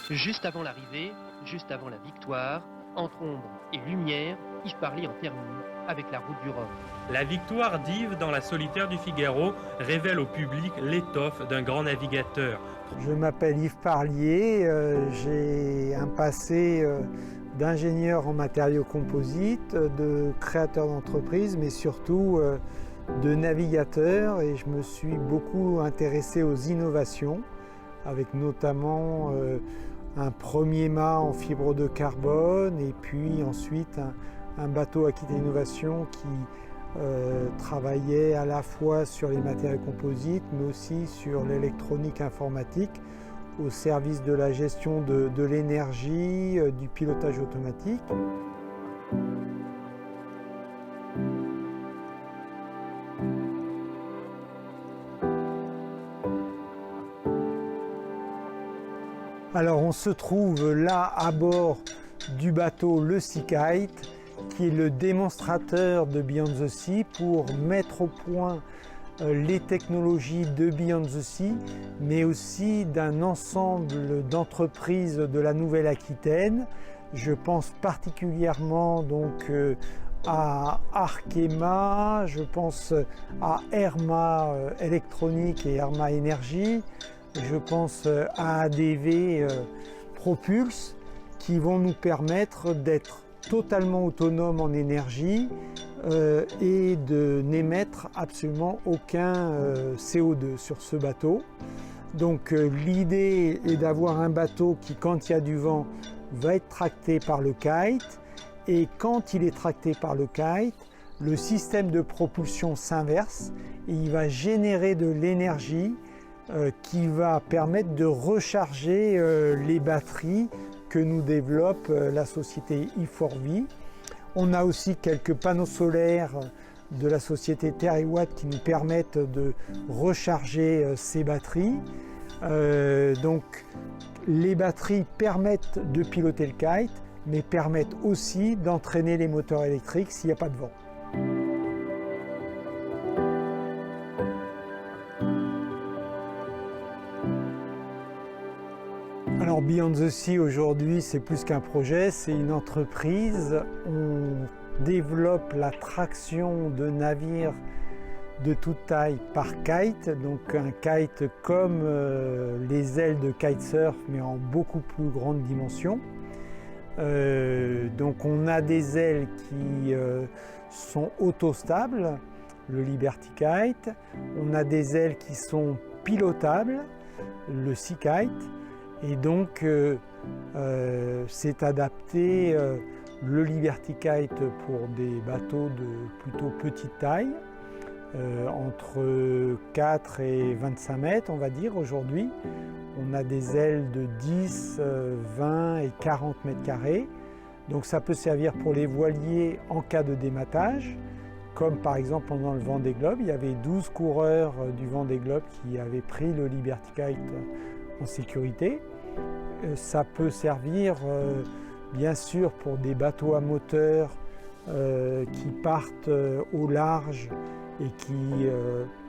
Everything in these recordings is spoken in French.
Juste avant l'arrivée, juste avant la victoire, entre ombre et lumière, Yves Parly en termine avec la route du Rhum. La victoire d'Yves dans la solitaire du Figaro révèle au public l'étoffe d'un grand navigateur. Je m'appelle Yves Parlier, j'ai un passé d'ingénieur en matériaux composites, de créateur d'entreprise, mais surtout de navigateur, et je me suis beaucoup intéressé aux innovations, avec notamment un premier mât en fibre de carbone et puis ensuite un bateau Aquitaine Innovation qui travaillait à la fois sur les matériaux composites mais aussi sur l'électronique informatique au service de la gestion de l'énergie, du pilotage automatique. Alors on se trouve là à bord du bateau le Sea Kite, qui est le démonstrateur de Beyond the Sea pour mettre au point les technologies de Beyond the Sea, mais aussi d'un ensemble d'entreprises de la Nouvelle-Aquitaine. Je pense particulièrement donc à Arkema, je pense à Herma Électronique et Herma Énergie, je pense à ADV Propulse, qui vont nous permettre d'être totalement autonomes en énergie et de n'émettre absolument aucun CO2 sur ce bateau. Donc l'idée est d'avoir un bateau qui, quand il y a du vent, va être tracté par le kite, et quand il est tracté par le kite, le système de propulsion s'inverse et il va générer de l'énergie qui va permettre de recharger les batteries que nous développe la société E4V. On a aussi quelques panneaux solaires de la société TerreWatt qui nous permettent de recharger ces batteries. Donc les batteries permettent de piloter le kite, mais permettent aussi d'entraîner les moteurs électriques s'il n'y a pas de vent. Alors Beyond the Sea aujourd'hui, c'est plus qu'un projet, c'est une entreprise. On développe la traction de navires de toute taille par kite, donc un kite comme les ailes de kitesurf mais en beaucoup plus grande dimension. Donc on a des ailes qui sont autostables, le Liberty Kite. On a des ailes qui sont pilotables, le Sea Kite. Et donc c'est adapté le Liberty Kite pour des bateaux de plutôt petite taille, entre 4 et 25 mètres on va dire aujourd'hui. On a des ailes de 10, 20 et 40 mètres carrés. Donc ça peut servir pour les voiliers en cas de dématage, comme par exemple pendant le Vendée Globe. Il y avait 12 coureurs du Vendée Globe qui avaient pris le Liberty Kite en sécurité. Ça peut servir bien sûr pour des bateaux à moteur qui partent au large et qui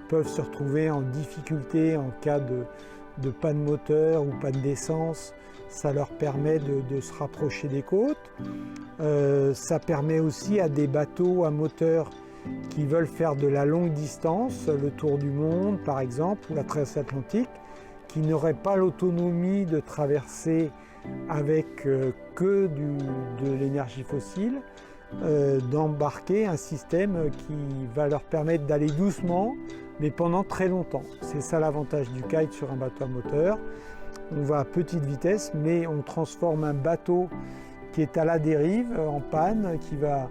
peuvent se retrouver en difficulté en cas de panne moteur ou panne d'essence. Ça leur permet de se rapprocher des côtes. Ça permet aussi à des bateaux à moteur qui veulent faire de la longue distance, le tour du monde par exemple, ou la traversée atlantique, qui n'auraient pas l'autonomie de traverser avec que de l'énergie fossile, d'embarquer un système qui va leur permettre d'aller doucement, mais pendant très longtemps. C'est ça l'avantage du kite sur un bateau à moteur. On va à petite vitesse, mais on transforme un bateau qui est à la dérive, en panne, qui va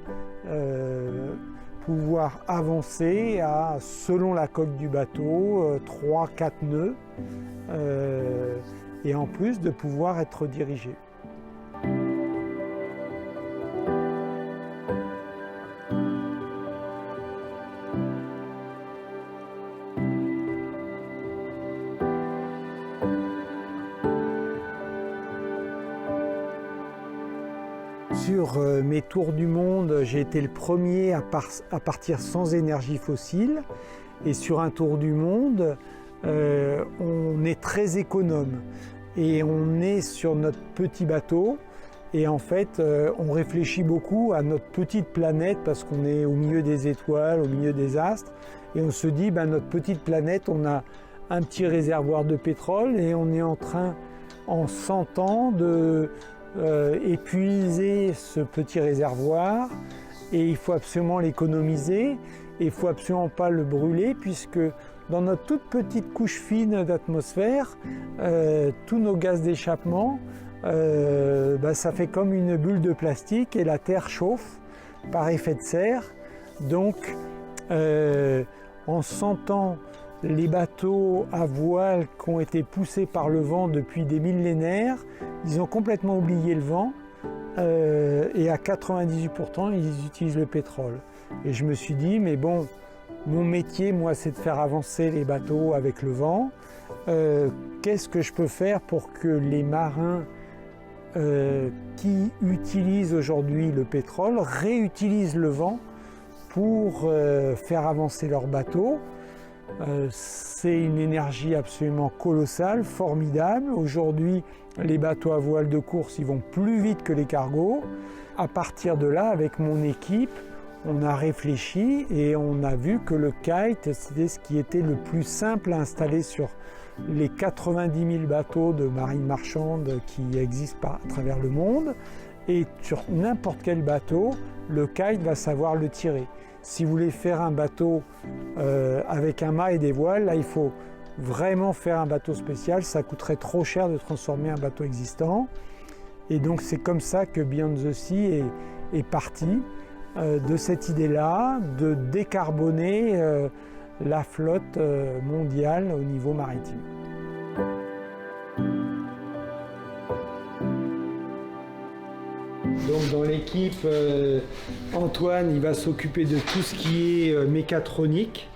pouvoir avancer à, selon la coque du bateau, 3-4 nœuds, et en plus de pouvoir être dirigé. Sur mes tours du monde, j'ai été le premier à partir sans énergie fossile. Et sur un tour du monde, on est très économe. et on est sur notre petit bateau. Et en fait, on réfléchit beaucoup à notre petite planète parce qu'on est au milieu des étoiles, au milieu des astres. Et on se dit, notre petite planète, on a un petit réservoir de pétrole et on est en train, en 100 ans, de épuiser ce petit réservoir. Et il faut absolument l'économiser. Et il ne faut absolument pas le brûler puisque dans notre toute petite couche fine d'atmosphère, tous nos gaz d'échappement, ça fait comme une bulle de plastique et la Terre chauffe par effet de serre. Donc en 100 ans, les bateaux à voile qui ont été poussés par le vent depuis des millénaires, ils ont complètement oublié le vent et à 98% ils utilisent le pétrole. Et je me suis dit, mais bon, mon métier, moi, c'est de faire avancer les bateaux avec le vent. Qu'est-ce que je peux faire pour que les marins qui utilisent aujourd'hui le pétrole réutilisent le vent pour faire avancer leurs bateaux? C'est une énergie absolument colossale, formidable. Aujourd'hui, les bateaux à voile de course, ils vont plus vite que les cargos. À partir de là, avec mon équipe, on a réfléchi et on a vu que le kite, c'était ce qui était le plus simple à installer sur les 90 000 bateaux de marine marchande qui existent à travers le monde. Et sur n'importe quel bateau, le kite va savoir le tirer. Si vous voulez faire un bateau avec un mât et des voiles, là il faut vraiment faire un bateau spécial. Ça coûterait trop cher de transformer un bateau existant. Et donc c'est comme ça que Beyond the Sea est parti de cette idée-là de décarboner la flotte mondiale au niveau maritime. Donc dans l'équipe, Antoine il va s'occuper de tout ce qui est mécatronique,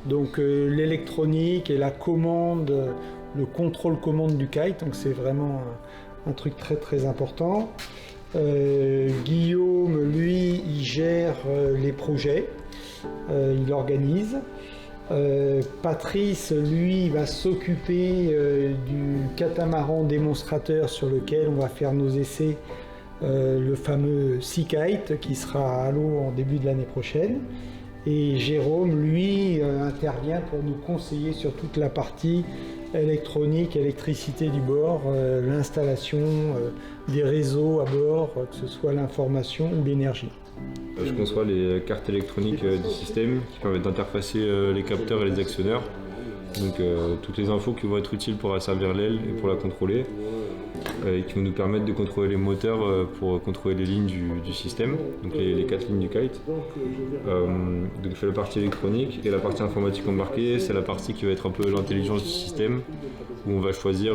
donc l'électronique et la commande, le contrôle-commande du kite, donc c'est vraiment un truc très très important. Guillaume, lui, il gère les projets, il organise. Patrice, lui, il va s'occuper du catamaran démonstrateur sur lequel on va faire nos essais, le fameux Sea Kite qui sera à l'eau en début de l'année prochaine. Et Jérôme, lui, intervient pour nous conseiller sur toute la partie électronique, électricité du bord, l'installation des réseaux à bord, que ce soit l'information ou l'énergie. Je conçois les cartes électroniques du système qui permettent d'interfacer les capteurs et les actionneurs. Donc toutes les infos qui vont être utiles pour asservir l'aile et pour la contrôler. Et qui vont nous permettre de contrôler les moteurs pour contrôler les lignes du système, donc les 4 lignes du kite. Donc je fais la partie électronique et la partie informatique embarquée, c'est la partie qui va être un peu l'intelligence du système, où on va choisir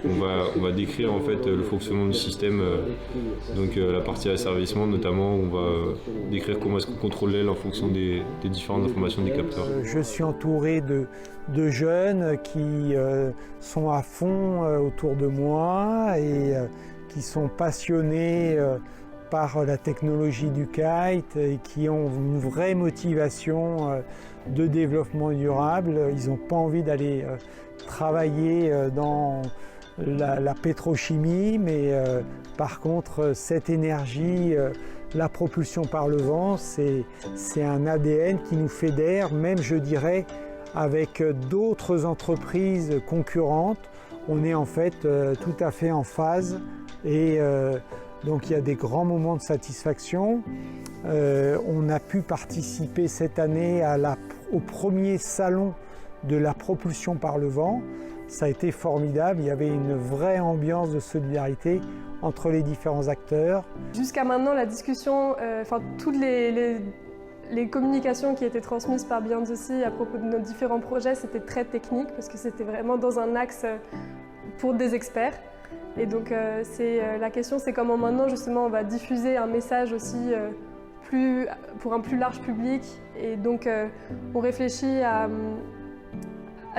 on va décrire en fait le fonctionnement du système, donc la partie asservissement notamment, où on va décrire comment est-ce qu'on contrôle l'aile en fonction des différentes informations des capteurs. Je suis entouré de jeunes qui sont à fond autour de moi et qui sont passionnés par la technologie du kite et qui ont une vraie motivation de développement durable. Ils n'ont pas envie d'aller travailler dans la pétrochimie, mais par contre cette énergie, la propulsion par le vent, c'est un ADN qui nous fédère, même je dirais avec d'autres entreprises concurrentes. On est en fait tout à fait en phase et donc il y a des grands moments de satisfaction. On a pu participer cette année au premier salon de la propulsion par le vent. Ça a été formidable, il y avait une vraie ambiance de solidarité entre les différents acteurs. Jusqu'à maintenant, la discussion, toutes les communications qui étaient transmises par Beyond the Sea à propos de nos différents projets, c'était très technique parce que c'était vraiment dans un axe pour des experts. Et donc la question, c'est comment maintenant justement on va diffuser un message aussi pour un plus large public. Et donc on réfléchit à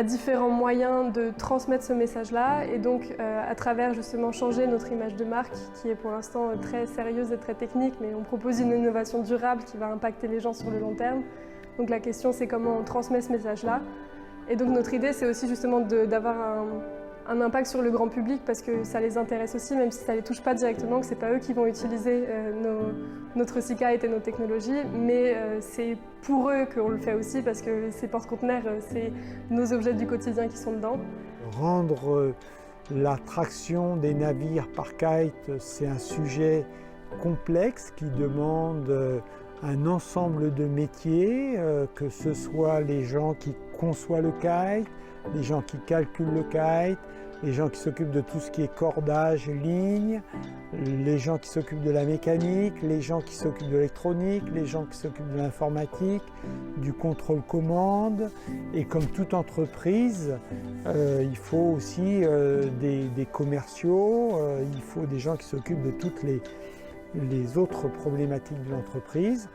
différents moyens de transmettre ce message-là et donc à travers justement changer notre image de marque qui est pour l'instant très sérieuse et très technique, mais on propose une innovation durable qui va impacter les gens sur le long terme. Donc la question c'est comment on transmet ce message-là. Et donc notre idée c'est aussi justement d'avoir un impact sur le grand public parce que ça les intéresse aussi, même si ça ne les touche pas directement, que ce n'est pas eux qui vont utiliser notre Seakite et nos technologies, mais c'est pour eux qu'on le fait aussi parce que ces porte-conteneurs, c'est nos objets du quotidien qui sont dedans. Rendre la traction des navires par kite, c'est un sujet complexe qui demande un ensemble de métiers, que ce soit les gens qui conçoivent le kite, les gens qui calculent le kite, les gens qui s'occupent de tout ce qui est cordage, ligne, les gens qui s'occupent de la mécanique, les gens qui s'occupent de l'électronique, les gens qui s'occupent de l'informatique, du contrôle-commande. Et comme toute entreprise, il faut aussi des commerciaux, il faut des gens qui s'occupent de toutes les autres problématiques de l'entreprise.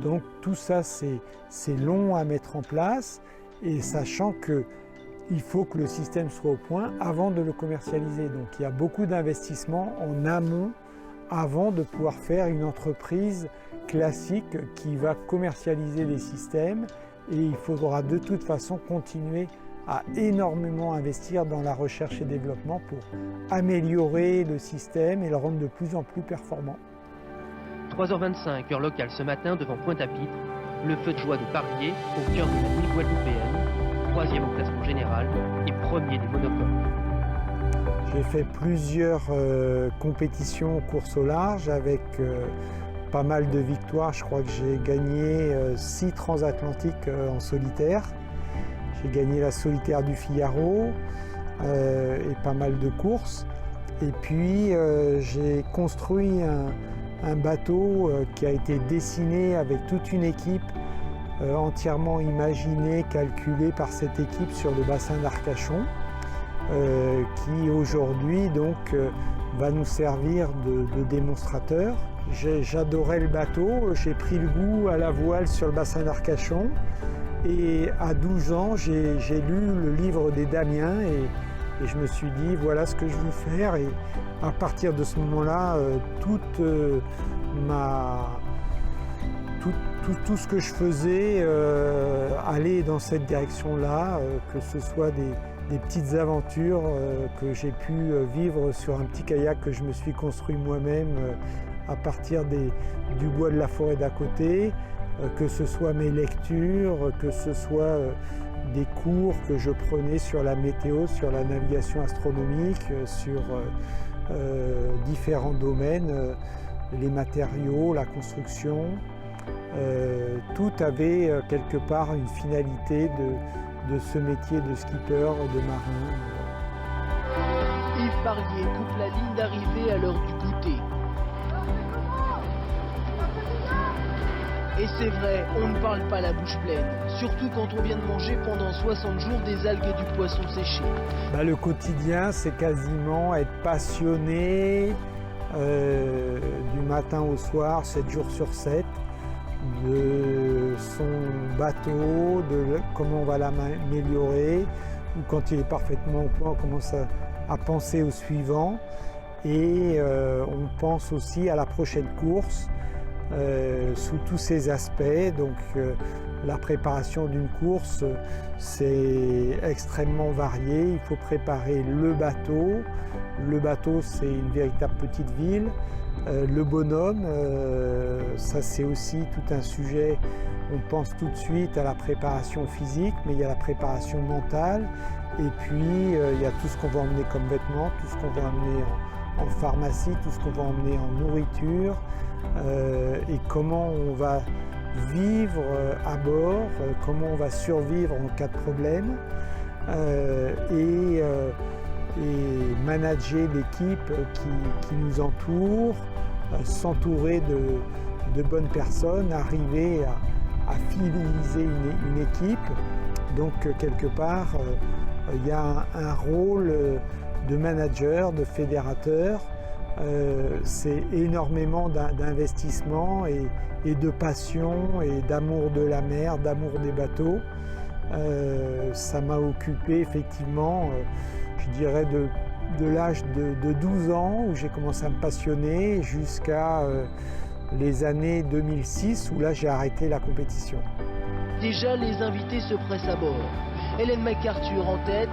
Donc tout ça, c'est long à mettre en place, et sachant qu'il faut que le système soit au point avant de le commercialiser. Donc il y a beaucoup d'investissements en amont avant de pouvoir faire une entreprise classique qui va commercialiser les systèmes, et il faudra de toute façon continuer à énormément investir dans la recherche et développement pour améliorer le système et le rendre de plus en plus performant. 3h25, heure locale ce matin, devant Pointe-à-Pitre, le feu de joie de Parlier, au cœur de la nuit guadeloupéenne, 3e au classement général et 1er des monocoques. J'ai fait plusieurs compétitions course au large avec pas mal de victoires. Je crois que j'ai gagné 6 transatlantiques en solitaire. J'ai gagné la solitaire du Figaro et pas mal de courses. Et puis j'ai construit un bateau qui a été dessiné avec toute une équipe entièrement imaginée, calculée par cette équipe sur le bassin d'Arcachon, qui aujourd'hui donc va nous servir de démonstrateur. J'adorais le bateau, j'ai pris le goût à la voile sur le bassin d'Arcachon, et à 12 ans j'ai lu le livre des Damiens et je me suis dit voilà ce que je veux faire, et à partir de ce moment-là tout ce que je faisais allait dans cette direction-là, que ce soit des petites aventures que j'ai pu vivre sur un petit kayak que je me suis construit moi-même à partir du bois de la forêt d'à côté, que ce soit mes lectures, que ce soit des cours que je prenais sur la météo, sur la navigation astronomique, sur différents domaines, les matériaux, la construction. Tout avait quelque part une finalité de ce métier de skipper, de marin. Yves Parlier coupe la ligne d'arrivée à l'heure du goûter. Et c'est vrai, on ne parle pas la bouche pleine, surtout quand on vient de manger pendant 60 jours des algues et du poisson séché. Le quotidien, c'est quasiment être passionné du matin au soir, 7 jours sur 7, de son bateau, de comment on va l'améliorer, ou quand il est parfaitement au point, on commence à penser au suivant, et on pense aussi à la prochaine course, sous tous ces aspects. Donc la préparation d'une course, c'est extrêmement varié. Il faut préparer le bateau. Le bateau, c'est une véritable petite ville. Le bonhomme, ça c'est aussi tout un sujet. On pense tout de suite à la préparation physique, mais il y a la préparation mentale. Et puis il y a tout ce qu'on va emmener comme vêtements, tout ce qu'on va emmener en pharmacie, tout ce qu'on va emmener en nourriture, et comment on va vivre à bord, comment on va survivre en cas de problème, et manager l'équipe qui nous entoure, s'entourer de bonnes personnes, arriver à fidéliser une équipe. Donc quelque part, il y a un rôle de manager, de fédérateur. C'est énormément d'investissement et de passion et d'amour de la mer, d'amour des bateaux. Ça m'a occupé effectivement, je dirais de l'âge de 12 ans où j'ai commencé à me passionner jusqu'à les années 2006 où là j'ai arrêté la compétition. Déjà, les invités se pressent à bord. Hélène MacArthur en tête,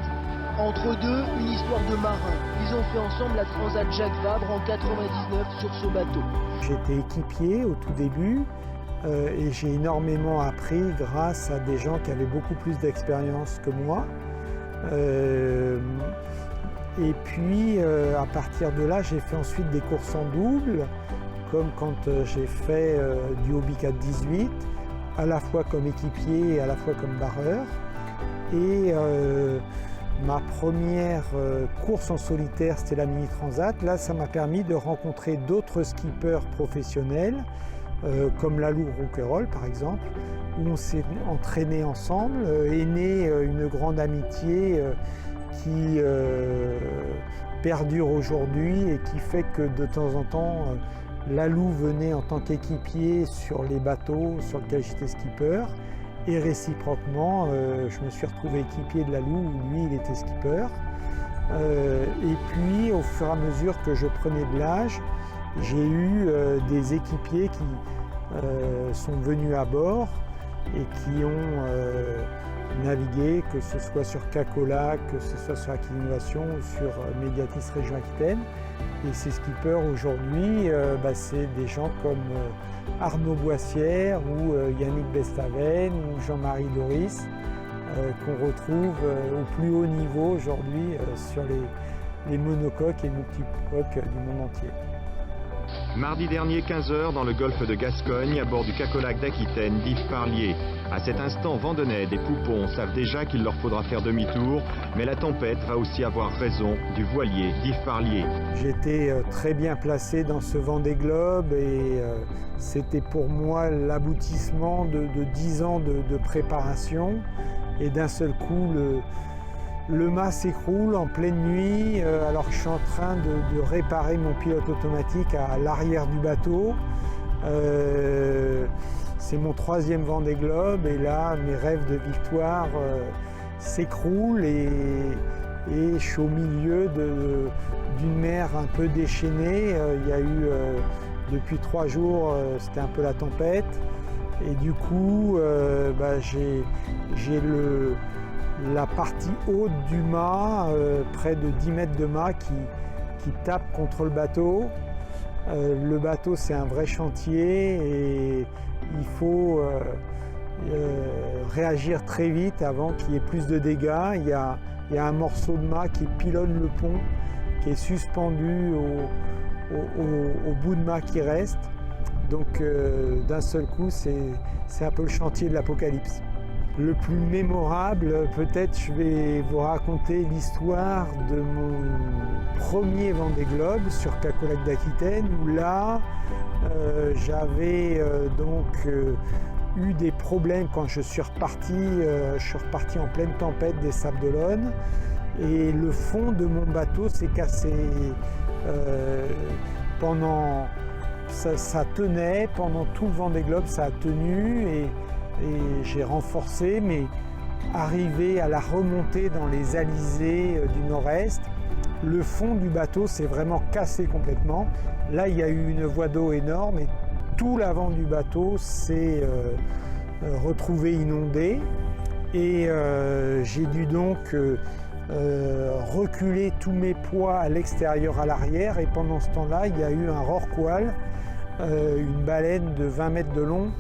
Entre deux, une histoire de marins. Ils ont fait ensemble la Transat Jacques Vabre en 99 sur ce bateau. J'étais équipier au tout début et j'ai énormément appris grâce à des gens qui avaient beaucoup plus d'expérience que moi. Et puis à partir de là, j'ai fait ensuite des courses en double, comme quand j'ai fait du Hobie 418, à la fois comme équipier et à la fois comme barreur. Et ma première course en solitaire, c'était la Mini Transat. Là, ça m'a permis de rencontrer d'autres skippers professionnels, comme Lalou Rouquayrol par exemple, où on s'est entraîné ensemble, est née une grande amitié qui perdure aujourd'hui et qui fait que de temps en temps, Lalou venait en tant qu'équipier sur les bateaux sur lesquels j'étais skipper. Et réciproquement, je me suis retrouvé équipier de Lalou où lui il était skipper. Et puis au fur et à mesure que je prenais de l'âge, j'ai eu des équipiers qui sont venus à bord et qui ont navigué, que ce soit sur Cacola, que ce soit sur Aquinnovation ou sur Médiatis Région Aquitaine. Et ces skippers aujourd'hui, c'est des gens comme Arnaud Boissière ou Yannick Bestaven ou Jean-Marie Doris qu'on retrouve au plus haut niveau aujourd'hui sur les monocoques et multicoques du monde entier. Mardi dernier, 15h, dans le golfe de Gascogne, à bord du Cacolac d'Aquitaine d'Yves Parlier. À cet instant, Vandenay et Poupon savent déjà qu'il leur faudra faire demi-tour, mais la tempête va aussi avoir raison du voilier d'Yves Parlier. J'étais très bien placé dans ce Vendée Globe et c'était pour moi l'aboutissement de 10 ans de préparation. Et d'un seul coup, le mât s'écroule en pleine nuit alors que je suis en train de réparer mon pilote automatique à l'arrière du bateau. C'est mon 3e Vendée Globe et là mes rêves de victoire s'écroulent et je suis au milieu d'une mer un peu déchaînée. Il y a eu depuis 3 jours, c'était un peu la tempête et du coup j'ai la partie haute du mât, près de 10 mètres de mât qui tape contre le bateau. Le bateau c'est un vrai chantier et il faut réagir très vite avant qu'il y ait plus de dégâts. Il y a un morceau de mât qui pilonne le pont, qui est suspendu au bout de mât qui reste. Donc d'un seul coup c'est un peu le chantier de l'apocalypse. Le plus mémorable, peut-être je vais vous raconter l'histoire de mon premier Vendée Globe sur Cacolac d'Aquitaine où là j'avais eu des problèmes quand je suis reparti en pleine tempête des Sables d'Olonne et le fond de mon bateau s'est cassé ça tenait pendant tout le Vendée Globe, ça a tenu et j'ai renforcé, mais arrivé à la remontée dans les alizés du nord-est, le fond du bateau s'est vraiment cassé complètement. Là, il y a eu une voie d'eau énorme et tout l'avant du bateau s'est retrouvé inondé. Et j'ai dû donc reculer tous mes poids à l'extérieur, à l'arrière. Et pendant ce temps-là, il y a eu un rorqual, une baleine de 20 mètres de long,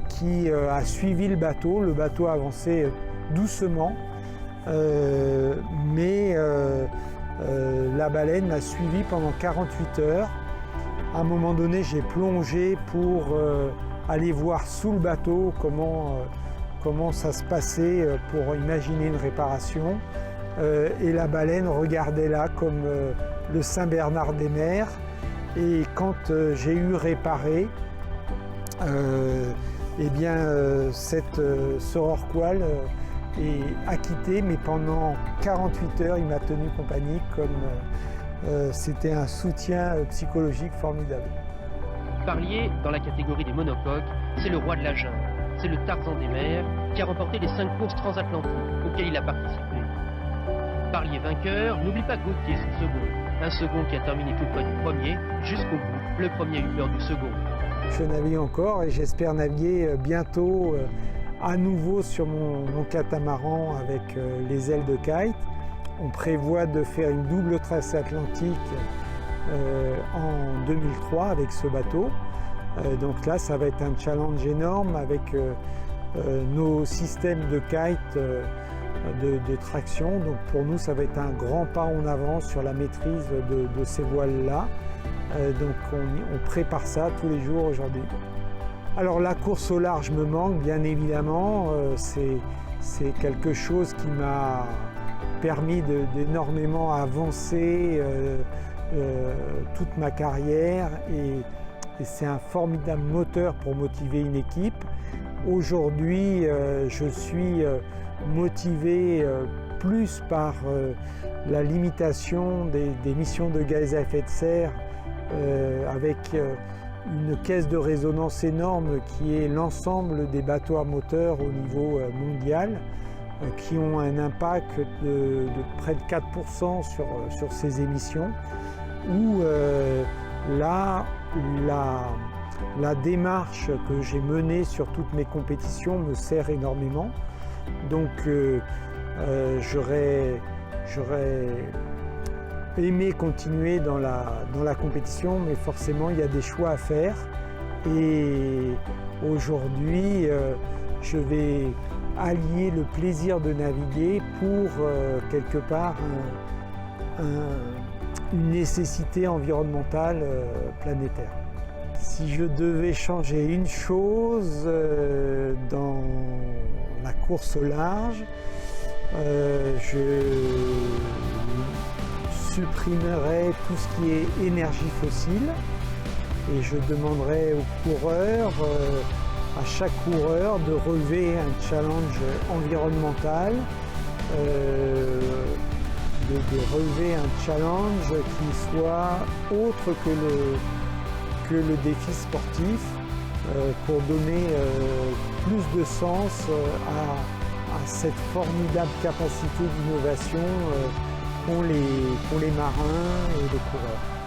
qui a suivi le bateau. Le bateau a avancé doucement, mais la baleine m'a suivi pendant 48 heures. À un moment donné, j'ai plongé pour aller voir sous le bateau comment ça se passait pour imaginer une réparation. Et la baleine regardait là comme le Saint-Bernard des mers. Et quand j'ai eu réparé, ce rorqual est acquitté, mais pendant 48 heures, il m'a tenu compagnie comme c'était un soutien psychologique formidable. Parlier, dans la catégorie des monocoques, c'est le roi de la jungle. C'est le Tarzan des mers qui a remporté les 5 courses transatlantiques auxquelles il a participé. Parlier vainqueur, n'oublie pas Gauthier, son second. Un second qui a terminé tout près du premier, jusqu'au bout. Le premier a eu peur du second. Je navigue encore et j'espère naviguer bientôt à nouveau sur mon catamaran avec les ailes de kite. On prévoit de faire une double trace atlantique en 2003 avec ce bateau. Donc là, ça va être un challenge énorme avec nos systèmes de kite de traction. Donc pour nous, ça va être un grand pas en avant sur la maîtrise de ces voiles-là. Donc on prépare ça tous les jours aujourd'hui. Alors la course au large me manque, bien évidemment. C'est quelque chose qui m'a permis d'énormément avancer toute ma carrière et c'est un formidable moteur pour motiver une équipe. Aujourd'hui, je suis motivé plus par la limitation des émissions de gaz à effet de serre avec une caisse de résonance énorme qui est l'ensemble des bateaux à moteur au niveau mondial qui ont un impact de près de 4% sur ces émissions où là, la démarche que j'ai menée sur toutes mes compétitions me sert énormément. Donc j'aurais aimé continuer dans la compétition, mais forcément il y a des choix à faire. Et aujourd'hui, je vais allier le plaisir de naviguer pour quelque part une nécessité environnementale planétaire. Si je devais changer une chose dans la course au large, je supprimerais tout ce qui est énergie fossile et je demanderais aux coureurs, à chaque coureur, de relever un challenge environnemental, de relever un challenge qui soit autre que le défi sportif pour donner plus de sens à cette formidable capacité d'innovation qu'ont les marins et les coureurs.